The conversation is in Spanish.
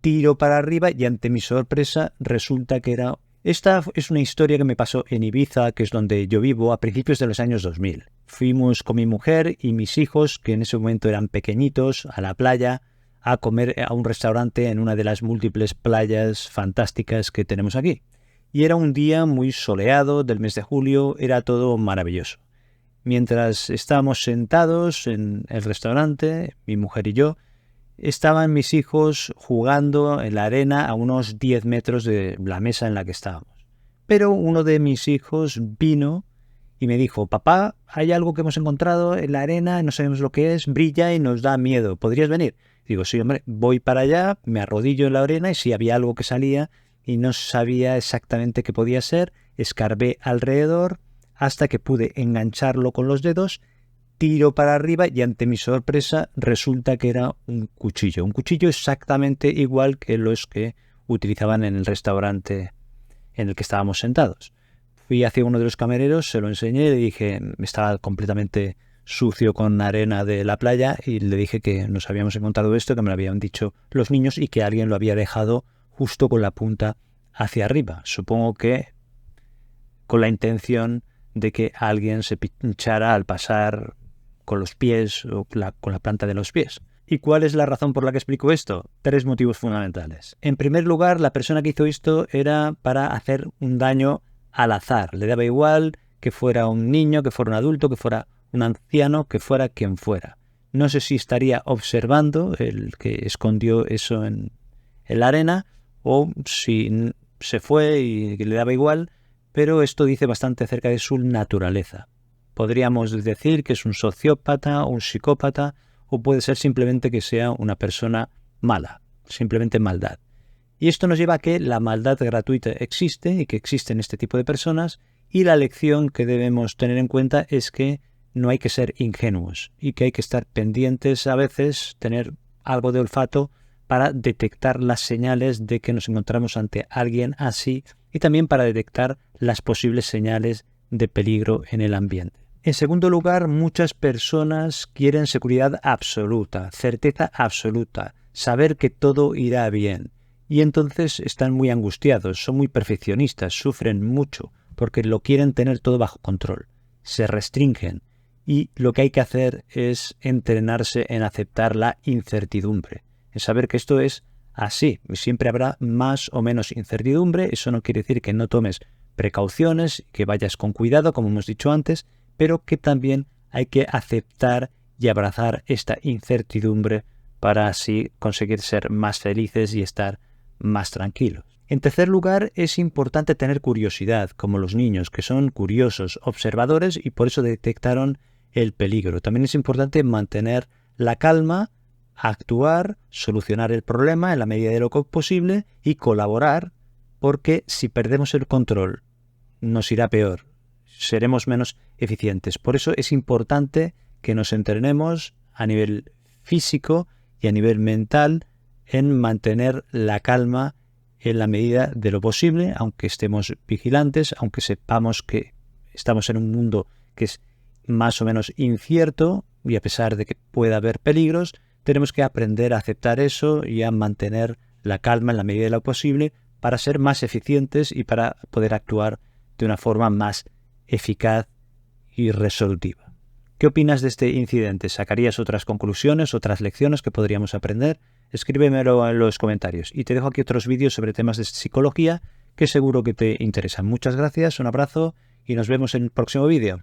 tiro para arriba y ante mi sorpresa resulta que era... Esta es una historia que me pasó en Ibiza, que es donde yo vivo, a principios de los años 2000. Fuimos con mi mujer y mis hijos, que en ese momento eran pequeñitos, a la playa, a comer a un restaurante en una de las múltiples playas fantásticas que tenemos aquí. Y era un día muy soleado del mes de julio, era todo maravilloso. Mientras estábamos sentados en el restaurante, mi mujer y yo, estaban mis hijos jugando en la arena a unos 10 metros de la mesa en la que estábamos. Pero uno de mis hijos vino y me dijo: papá, hay algo que hemos encontrado en la arena, no sabemos lo que es, brilla y nos da miedo, ¿podrías venir? Digo: sí, hombre, voy para allá, me arrodillo en la arena y si había algo que salía y no sabía exactamente qué podía ser, escarbé alrededor hasta que pude engancharlo con los dedos, tiro para arriba y ante mi sorpresa resulta que era un cuchillo exactamente igual que los que utilizaban en el restaurante en el que estábamos sentados. Fui hacia uno de los camareros, se lo enseñé y le dije, estaba completamente sucio con arena de la playa, y le dije que nos habíamos encontrado esto, que me lo habían dicho los niños y que alguien lo había dejado justo con la punta hacia arriba. Supongo que con la intención de que alguien se pinchara al pasar con los pies o con la planta de los pies. ¿Y cuál es la razón por la que explico esto? 3 motivos fundamentales. En primer lugar, la persona que hizo esto era para hacer un daño al azar. Le daba igual que fuera un niño, que fuera un adulto, que fuera un anciano, que fuera quien fuera. No sé si estaría observando el que escondió eso en la arena o si se fue y le daba igual, pero esto dice bastante acerca de su naturaleza. Podríamos decir que es un sociópata, un psicópata, o puede ser simplemente que sea una persona mala, simplemente maldad. Y esto nos lleva a que la maldad gratuita existe y que existen este tipo de personas, y la lección que debemos tener en cuenta es que no hay que ser ingenuos y que hay que estar pendientes a veces, tener algo de olfato para detectar las señales de que nos encontramos ante alguien así y también para detectar las posibles señales de peligro en el ambiente. En segundo lugar, muchas personas quieren seguridad absoluta, certeza absoluta, saber que todo irá bien. Y entonces están muy angustiados, son muy perfeccionistas, sufren mucho porque lo quieren tener todo bajo control. Se restringen y lo que hay que hacer es entrenarse en aceptar la incertidumbre, en saber que esto es así. Siempre habrá más o menos incertidumbre. Eso no quiere decir que no tomes precauciones, que vayas con cuidado, como hemos dicho antes, pero que también hay que aceptar y abrazar esta incertidumbre para así conseguir ser más felices y estar más tranquilos. En tercer lugar, es importante tener curiosidad, como los niños, que son curiosos, observadores y por eso detectaron el peligro. También es importante mantener la calma, actuar, solucionar el problema en la medida de lo posible y colaborar, porque si perdemos el control nos irá peor, seremos menos eficientes. Por eso es importante que nos entrenemos a nivel físico y a nivel mental en mantener la calma en la medida de lo posible, aunque estemos vigilantes, aunque sepamos que estamos en un mundo que es más o menos incierto y a pesar de que pueda haber peligros, tenemos que aprender a aceptar eso y a mantener la calma en la medida de lo posible para ser más eficientes y para poder actuar de una forma más eficaz y resolutiva. ¿Qué opinas de este incidente? ¿Sacarías otras conclusiones, otras lecciones que podríamos aprender? Escríbemelo en los comentarios. Y te dejo aquí otros vídeos sobre temas de psicología que seguro que te interesan. Muchas gracias, un abrazo y nos vemos en el próximo vídeo.